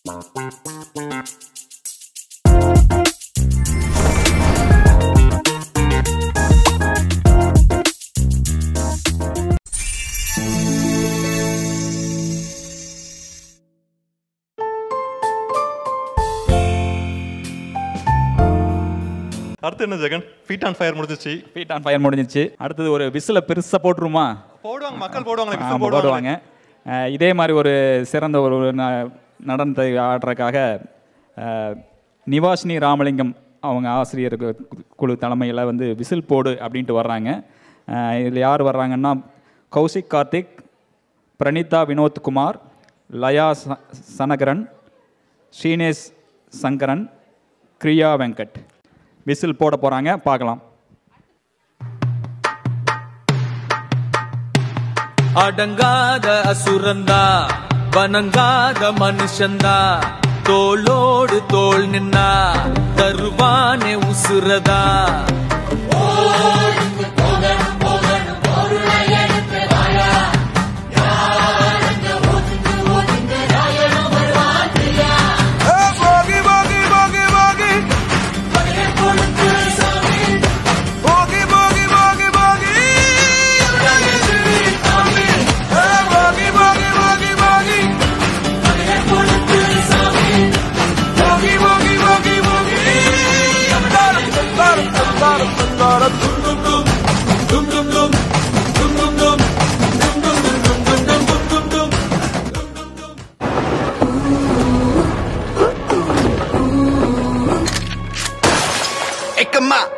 அடுத்து என்ன Jagan? Feed on fire முடிஞ்சிச்சு. ஃபீட் ஆன் ஃபயர் முடிஞ்சிச்சு. அடுத்தது ஒரு விசிலை பெருசாக போட்டுருமா? போடுவாங்க, மக்கள் போடுவாங்க. இதே மாதிரி ஒரு சிறந்த ஒரு நடனத்தை ஆடுறதுக்காக நிவாஷினி ராமலிங்கம் அவங்க ஆசிரியர் குழு தலைமையில் வந்து விசில் போடு அப்படின்ட்டு வர்றாங்க. இதில் யார் வர்றாங்கன்னா கௌசிக் கார்த்திக், பிரணீதா வினோத்குமார், லயா சனகரன், ஸ்ரீனேஷ் சங்கரன், கிரியா வெங்கட் விசில் போட போகிறாங்க. பார்க்கலாம். அடங்காத அசுரந்தா, வணங்காத மனுஷந்தா, தோளோடு தோள் நின்னா தருவானே உசுரதா.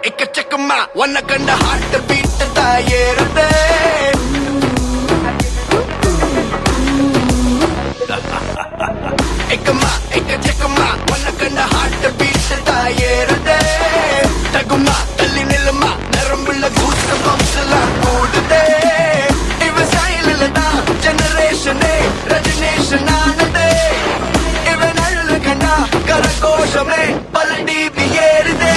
எக்கச்சக்கமா ஒன்ன கண்ட ஹார்ட் பீட் தாயேறுதே. எக்கச்சக்கமா ஒன்ன கண்ட ஹார்ட் பீட் தாயேறுதே. தகுமா தள்ளி நிலுமா நரம்புள்ள கூட்ட பம்செல்லாம் கூடுதே. இவ ஸ்டைலில் தான் ஜெனரேஷனே ரஜினேஷன் ஆனதே. இவன் அழுது கண்டா கரகோஷமே பல டிபி ஏறுதே.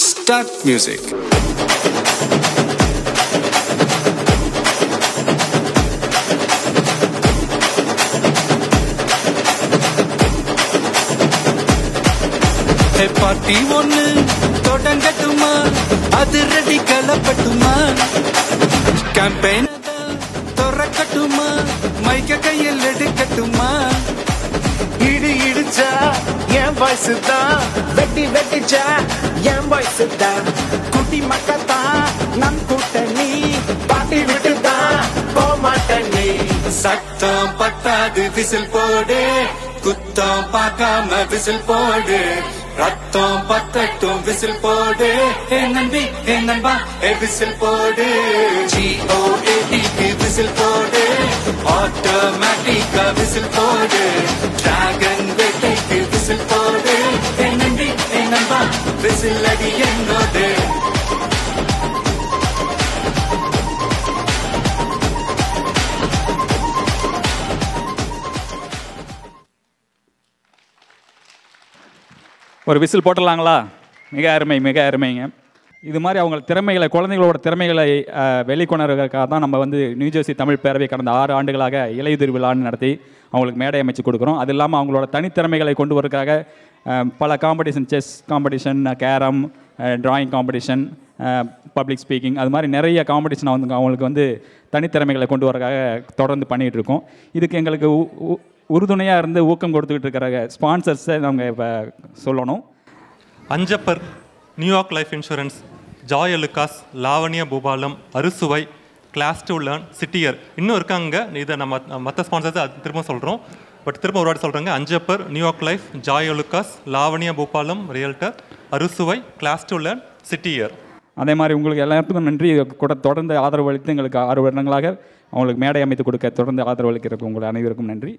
Start music. பார்ட்டி ஒண்ணு தொடங்கட்டுமா, அது ரெடி கலப்பட்டுமா, கேம்பெயின் திறக்கட்டுமா, மைக்க கையில் எடுக்கட்டுமா. இடி இடிச்சா என் வயசு தான், வெட்டி வெட்டிச்சா என் வயசு தான். குட்டி மக்கத்தான் நம் கூட்டணி, பாட்டி விட்டு தான் போமாட்டணி. சத்தம் பத்தாது விசில் போடு, குத்தம் பார்க்காம விசில் போடு. ரத்தம் பத்தட்டும் விசில் போடு, ஏ நம்பி ஏ நண்பா ஏ விசில் போடு. GOATக்கு விசில் போடு, ஆட்டோமேட்டிக்கா விசில் போடு. டிராகன் வேட்டைக்கு விசில் போடு, ஏ நம்பி ஏ நண்பா விசில் அடி என்னோடு. ஒரு விசில் போட்டுடலாங்களா? மிக அருமை, மிக அருமைங்க. இது மாதிரி அவங்க திறமைகளை, குழந்தைகளோட திறமைகளை வெளிக்கொணர்வதற்காக தான் நம்ம வந்து நியூஜெர்சி தமிழ் பேரவை கடந்த 6 ஆண்டுகளாக இலையுதிர் விழான்னு நடத்தி அவங்களுக்கு மேடை அமைச்சு கொடுக்குறோம். அது இல்லாமல் அவங்களோட தனித்திறமைகளை கொண்டு வரதுக்காக பல competition, chess competition, carrom, drawing competition, public speaking, அது மாதிரி நிறைய காம்படிஷன் வந்து அவங்களுக்கு வந்து தனித்திறமைகளை கொண்டு வரதுக்காக தொடர்ந்து பண்ணிகிட்டு இருக்கோம். இதுக்கு எங்களுக்கு உறுதுணையாக இருந்து ஊக்கம் கொடுத்துக்கிட்டு இருக்கிற ஸ்பான்சர்ஸை நாங்கள் இப்போ சொல்லணும். Anjappar, New York life insurance, Joy Alukkas, Lavanya Boopalam, Arusuvai, class to learn, சிட்டியர், இன்னும் இருக்காங்க. இதை நம்ம மற்ற ஸ்பான்சர்ஸை திரும்ப சொல்கிறோம், பட் திரும்ப ஒரு வாட்டி சொல்கிறாங்க. Anjappar, New York life, Joy Alukkas, Lavanya Boopalam realtor, அறுசுவை, கிளாஸ் டு லேர்ன், சிட்டியர். அதே மாதிரி உங்களுக்கு எல்லாத்துக்கும் நன்றி. கூட தொடர்ந்து ஆதரவு அளித்து எங்களுக்கு 6 வருடங்களாக அவங்களுக்கு மேடை அமைத்து கொடுக்க தொடர்ந்து ஆதரவு அளிக்கிறதுக்கு உங்கள் அனைவருக்கும் நன்றி.